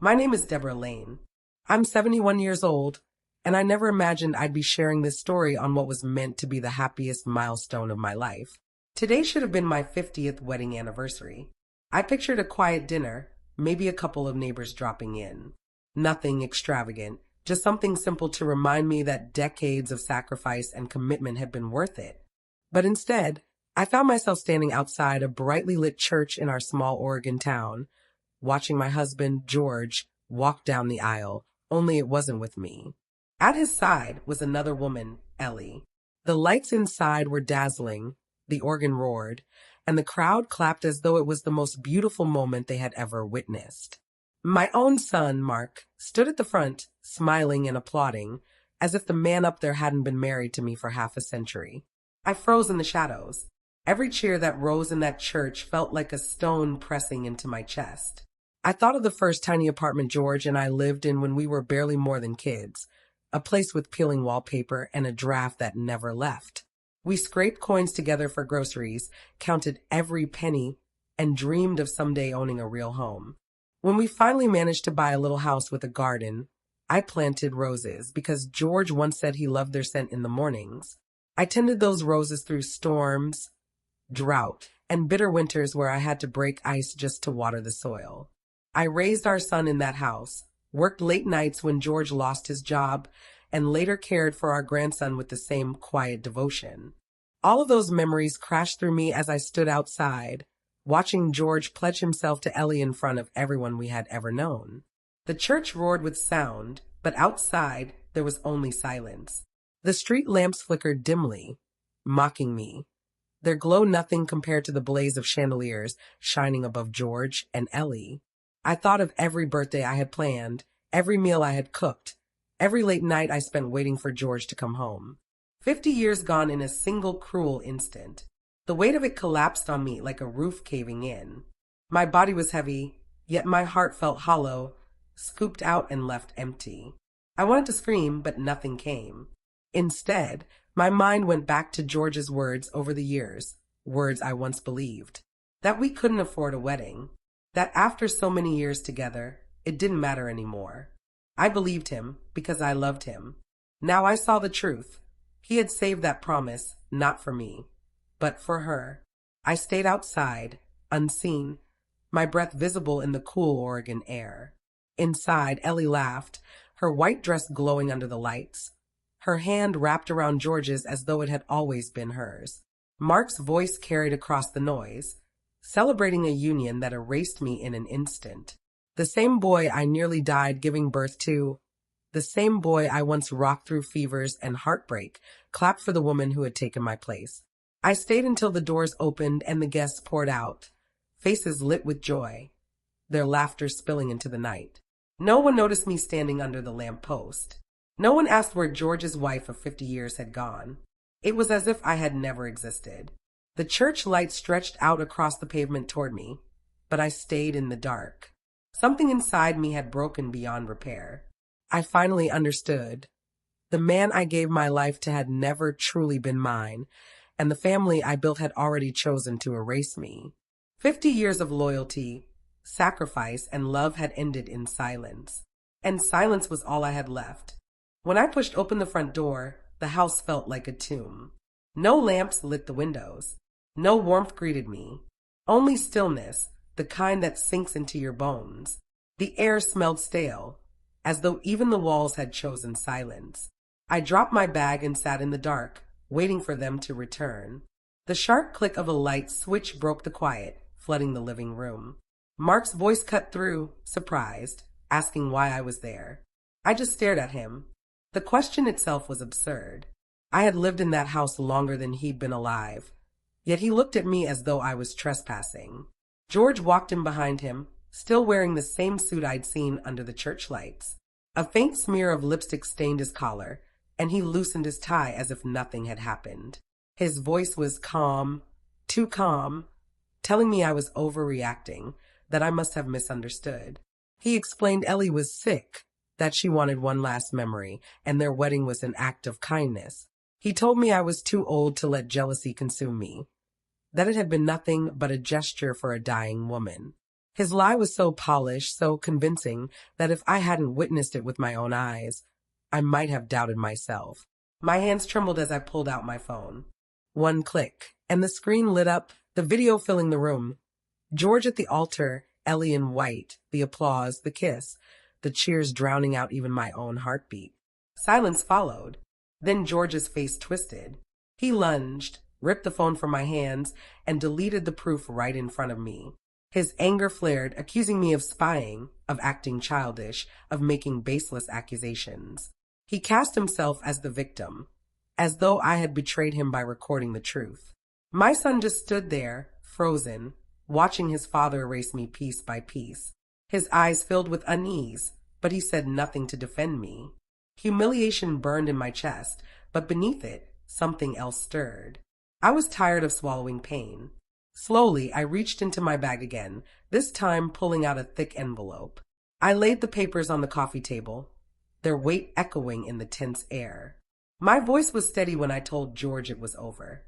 My name is Deborah Lane. I'm 71 years old, and I never imagined I'd be sharing this story on what was meant to be the happiest milestone of my life. Today should have been my 50th wedding anniversary. I pictured a quiet dinner, maybe a couple of neighbors dropping in. Nothing extravagant, just something simple to remind me that decades of sacrifice and commitment had been worth it. But instead, I found myself standing outside a brightly lit church in our small Oregon town, watching my husband, George, walk down the aisle, only it wasn't with me. At his side was another woman, Ellie. The lights inside were dazzling, the organ roared, and the crowd clapped as though it was the most beautiful moment they had ever witnessed. My own son, Mark, stood at the front, smiling and applauding, as if the man up there hadn't been married to me for half a century. I froze in the shadows. Every cheer that rose in that church felt like a stone pressing into my chest. I thought of the first tiny apartment George and I lived in when we were barely more than kids, a place with peeling wallpaper and a draft that never left. We scraped coins together for groceries, counted every penny, and dreamed of someday owning a real home. When we finally managed to buy a little house with a garden, I planted roses because George once said he loved their scent in the mornings. I tended those roses through storms, drought, and bitter winters where I had to break ice just to water the soil. I raised our son in that house, worked late nights when George lost his job, and later cared for our grandson with the same quiet devotion. All of those memories crashed through me as I stood outside, watching George pledge himself to Ellie in front of everyone we had ever known. The church roared with sound, but outside there was only silence. The street lamps flickered dimly, mocking me, their glow nothing compared to the blaze of chandeliers shining above George and Ellie. I thought of every birthday I had planned, every meal I had cooked, every late night I spent waiting for George to come home. 50 years gone in a single cruel instant. The weight of it collapsed on me like a roof caving in. My body was heavy, yet my heart felt hollow, scooped out and left empty. I wanted to scream, but nothing came. Instead, my mind went back to George's words over the years, words I once believed, that we couldn't afford a wedding, that after so many years together, it didn't matter anymore. I believed him because I loved him. Now I saw the truth. He had saved that promise, not for me, but for her. I stayed outside, unseen, my breath visible in the cool Oregon air. Inside, Ellie laughed, her white dress glowing under the lights, her hand wrapped around George's as though it had always been hers. Mark's voice carried across the noise, celebrating a union that erased me in an instant. The same boy I nearly died giving birth to, the same boy I once rocked through fevers and heartbreak, clapped for the woman who had taken my place. I stayed until the doors opened and the guests poured out, faces lit with joy, their laughter spilling into the night. No one noticed me standing under the lamp post. No one asked where George's wife of 50 years had gone. It was as if I had never existed. The church light stretched out across the pavement toward me, but I stayed in the dark. Something inside me had broken beyond repair. I finally understood. The man I gave my life to had never truly been mine, and the family I built had already chosen to erase me. 50 years of loyalty, sacrifice, and love had ended in silence, and silence was all I had left. When I pushed open the front door, the house felt like a tomb. No lamps lit the windows. No warmth greeted me. Only stillness, the kind that sinks into your bones. The air smelled stale, as though even the walls had chosen silence. I dropped my bag and sat in the dark, waiting for them to return. The sharp click of a light switch broke the quiet, flooding the living room. Mark's voice cut through, surprised, asking why I was there. I just stared at him. The question itself was absurd. I had lived in that house longer than he'd been alive, yet he looked at me as though I was trespassing. George walked in behind him, still wearing the same suit I'd seen under the church lights. A faint smear of lipstick stained his collar, and he loosened his tie as if nothing had happened. His voice was calm, too calm, telling me I was overreacting, that I must have misunderstood. He explained Ellie was sick, that she wanted one last memory, and their wedding was an act of kindness. He told me I was too old to let jealousy consume me, that it had been nothing but a gesture for a dying woman. His lie was so polished, so convincing, that if I hadn't witnessed it with my own eyes, I might have doubted myself. My hands trembled as I pulled out my phone. One click, and the screen lit up, the video filling the room. George at the altar, Ellie in white, the applause, the kiss, the cheers drowning out even my own heartbeat. Silence followed. Then George's face twisted. He lunged, ripped the phone from my hands, and deleted the proof right in front of me. His anger flared, accusing me of spying, of acting childish, of making baseless accusations. He cast himself as the victim, as though I had betrayed him by recording the truth. My son just stood there, frozen, watching his father erase me piece by piece. His eyes filled with unease, but he said nothing to defend me. Humiliation burned in my chest, but beneath it, something else stirred. I was tired of swallowing pain. Slowly, I reached into my bag again, this time pulling out a thick envelope. I laid the papers on the coffee table, their weight echoing in the tense air. My voice was steady when I told George it was over.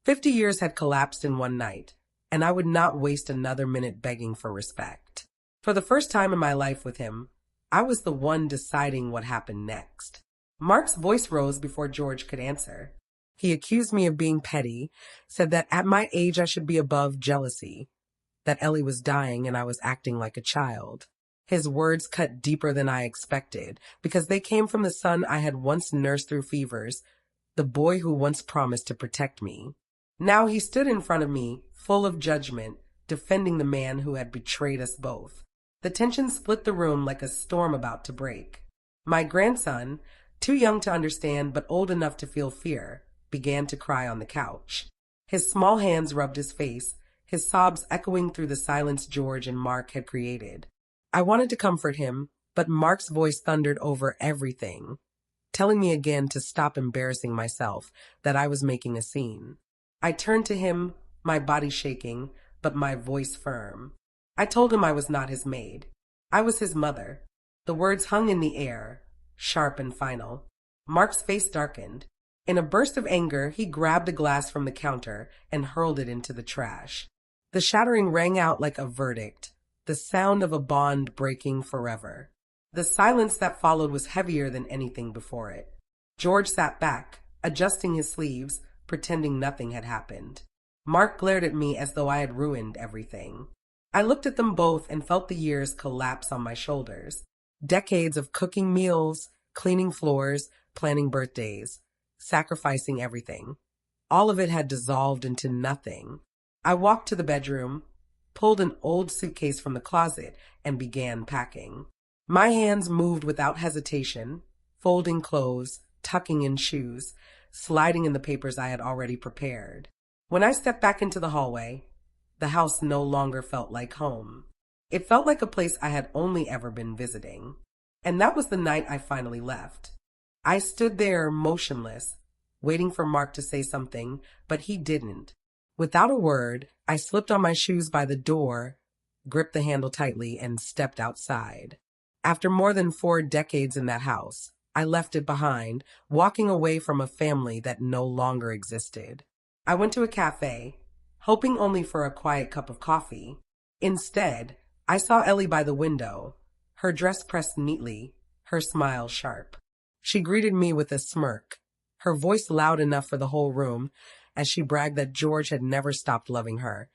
50 years had collapsed in one night, and I would not waste another minute begging for respect. For the first time in my life with him, I was the one deciding what happened next. Mark's voice rose before George could answer. He accused me of being petty, said that at my age I should be above jealousy, that Ellie was dying and I was acting like a child. His words cut deeper than I expected, because they came from the son I had once nursed through fevers, the boy who once promised to protect me. Now he stood in front of me, full of judgment, defending the man who had betrayed us both. The tension split the room like a storm about to break. My grandson, too young to understand but old enough to feel fear, began to cry on the couch. His small hands rubbed his face, his sobs echoing through the silence George and Mark had created. I wanted to comfort him, but Mark's voice thundered over everything, telling me again to stop embarrassing myself, that I was making a scene. I turned to him, my body shaking, but my voice firm. I told him I was not his maid. I was his mother. The words hung in the air, sharp and final. Mark's face darkened. In a burst of anger, he grabbed a glass from the counter and hurled it into the trash. The shattering rang out like a verdict, the sound of a bond breaking forever. The silence that followed was heavier than anything before it. George sat back, adjusting his sleeves, pretending nothing had happened. Mark glared at me as though I had ruined everything. I looked at them both and felt the years collapse on my shoulders. Decades of cooking meals, cleaning floors, planning birthdays, sacrificing everything. All of it had dissolved into nothing. I walked to the bedroom, pulled an old suitcase from the closet, and began packing. My hands moved without hesitation, folding clothes, tucking in shoes, sliding in the papers I had already prepared. When I stepped back into the hallway, the house no longer felt like home. It felt like a place I had only ever been visiting. And that was the night I finally left. I stood there motionless, waiting for Mark to say something, but he didn't. Without a word, I slipped on my shoes by the door, gripped the handle tightly, and stepped outside. After more than 4 decades in that house, I left it behind, walking away from a family that no longer existed. I went to a cafe, hoping only for a quiet cup of coffee. Instead, I saw Ellie by the window, her dress pressed neatly, her smile sharp. She greeted me with a smirk, her voice loud enough for the whole room, as she bragged that George had never stopped loving her,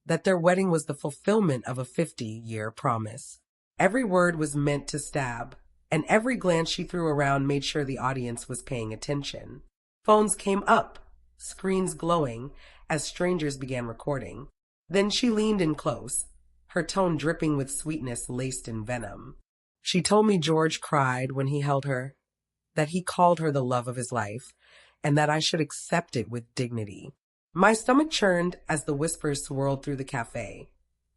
that their wedding was the fulfillment of a 50-year promise. Every word was meant to stab, and every glance she threw around made sure the audience was paying attention. Phones came up, screens glowing, as strangers began recording. Then she leaned in close, her tone dripping with sweetness laced in venom. She told me George cried when he held her, that he called her the love of his life, and that I should accept it with dignity. My stomach churned as the whispers swirled through the cafe,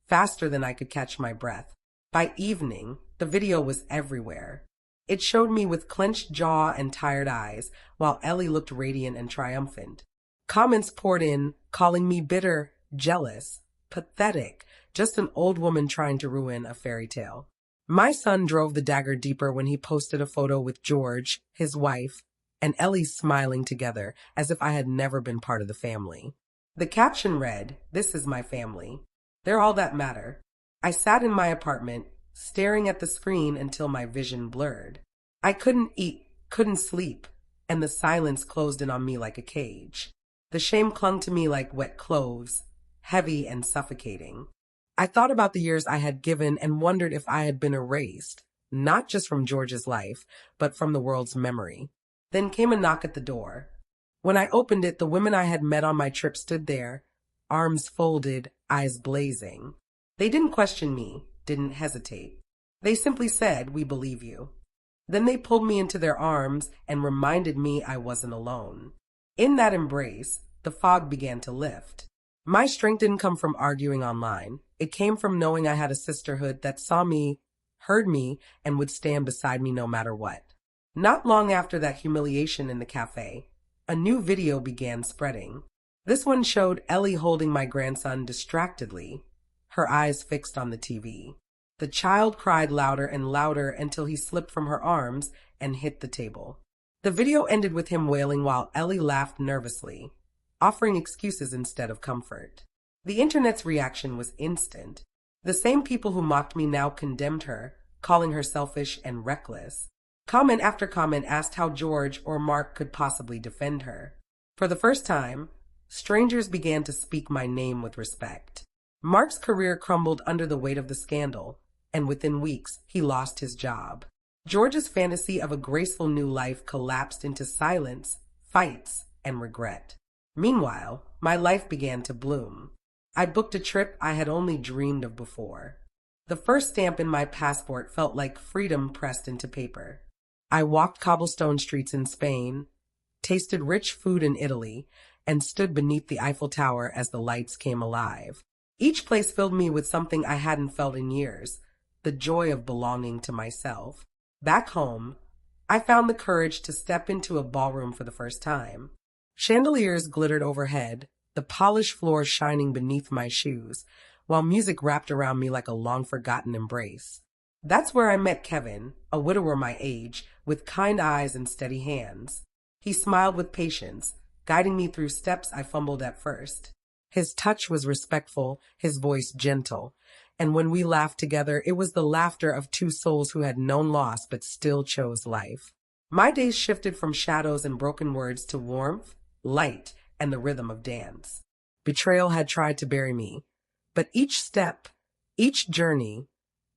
faster than I could catch my breath. By evening, the video was everywhere. It showed me with clenched jaw and tired eyes, while Ellie looked radiant and triumphant. Comments poured in, calling me bitter, jealous, pathetic, just an old woman trying to ruin a fairy tale. My son drove the dagger deeper when he posted a photo with George, his wife, and Ellie smiling together as if I had never been part of the family. The caption read, "This is my family. They're all that matter." I sat in my apartment, staring at the screen until my vision blurred. I couldn't eat, couldn't sleep, and the silence closed in on me like a cage. The shame clung to me like wet clothes, heavy and suffocating. I thought about the years I had given and wondered if I had been erased, not just from George's life, but from the world's memory. Then came a knock at the door. When I opened it, the women I had met on my trip stood there, arms folded, eyes blazing. They didn't question me, didn't hesitate. They simply said, "We believe you." Then they pulled me into their arms and reminded me I wasn't alone. In that embrace, the fog began to lift. My strength didn't come from arguing online. It came from knowing I had a sisterhood that saw me, heard me, and would stand beside me no matter what. Not long after that humiliation in the cafe, a new video began spreading. This one showed Ellie holding my grandson distractedly, her eyes fixed on the TV. The child cried louder and louder until he slipped from her arms and hit the table. The video ended with him wailing while Ellie laughed nervously, offering excuses instead of comfort. The internet's reaction was instant. The same people who mocked me now condemned her, calling her selfish and reckless. Comment after comment asked how George or Mark could possibly defend her. For the first time, strangers began to speak my name with respect. Mark's career crumbled under the weight of the scandal, and within weeks, he lost his job. George's fantasy of a graceful new life collapsed into silence, fights, and regret. Meanwhile, my life began to bloom. I booked a trip I had only dreamed of before. The first stamp in my passport felt like freedom pressed into paper. I walked cobblestone streets in Spain, tasted rich food in Italy, and stood beneath the Eiffel Tower as the lights came alive. Each place filled me with something I hadn't felt in years, the joy of belonging to myself. Back home, I found the courage to step into a ballroom for the first time. Chandeliers glittered overhead, the polished floor shining beneath my shoes, while music wrapped around me like a long-forgotten embrace. That's where I met Kevin, a widower my age, with kind eyes and steady hands. He smiled with patience, guiding me through steps I fumbled at first. His touch was respectful, his voice gentle, and when we laughed together, it was the laughter of two souls who had known loss but still chose life. My days shifted from shadows and broken words to warmth, light, and the rhythm of dance. Betrayal had tried to bury me, but each step, each journey,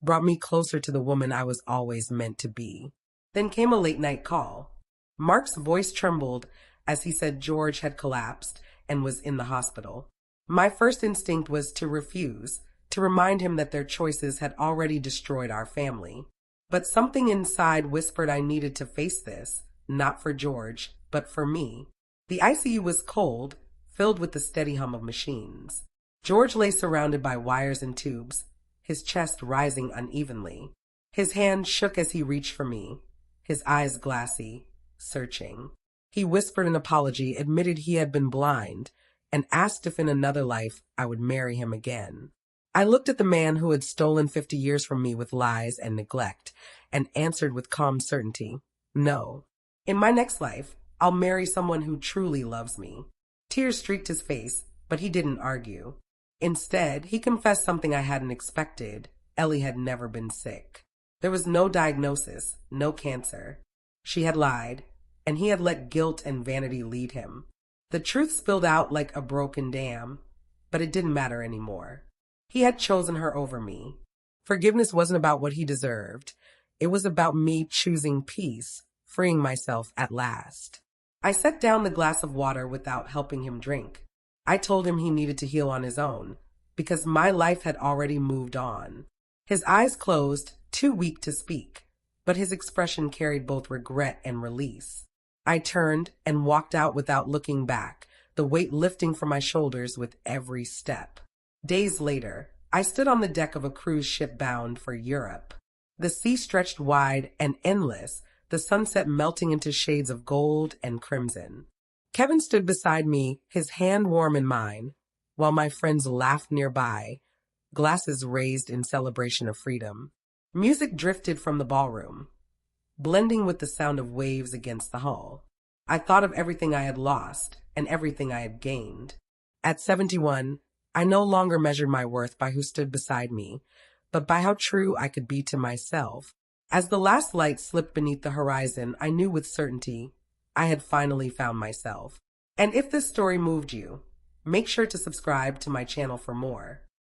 brought me closer to the woman I was always meant to be. Then came a late-night call. Mark's voice trembled as he said George had collapsed and was in the hospital. My first instinct was to refuse, to remind him that their choices had already destroyed our family. But something inside whispered I needed to face this, not for George, but for me. The ICU was cold, filled with the steady hum of machines. George lay surrounded by wires and tubes, his chest rising unevenly. His hand shook as he reached for me, his eyes glassy, searching. He whispered an apology, admitted he had been blind, and asked if in another life I would marry him again. I looked at the man who had stolen 50 years from me with lies and neglect, and answered with calm certainty, no. In my next life, I'll marry someone who truly loves me. Tears streaked his face, but he didn't argue. Instead, he confessed something I hadn't expected. Ellie had never been sick. There was no diagnosis, no cancer. She had lied, and he had let guilt and vanity lead him. The truth spilled out like a broken dam, but it didn't matter anymore. He had chosen her over me. Forgiveness wasn't about what he deserved. It was about me choosing peace, freeing myself at last. I set down the glass of water without helping him drink. I told him he needed to heal on his own, because my life had already moved on. His eyes closed, too weak to speak, but his expression carried both regret and release. I turned and walked out without looking back, the weight lifting from my shoulders with every step. Days later, I stood on the deck of a cruise ship bound for Europe. The sea stretched wide and endless, the sunset melting into shades of gold and crimson. Kevin stood beside me, his hand warm in mine, while my friends laughed nearby, glasses raised in celebration of freedom. Music drifted from the ballroom, blending with the sound of waves against the hull. I thought of everything I had lost and everything I had gained. At 71, I no longer measured my worth by who stood beside me, but by how true I could be to myself. As the last light slipped beneath the horizon, I knew with certainty I had finally found myself. And if this story moved you, make sure to subscribe to my channel for more.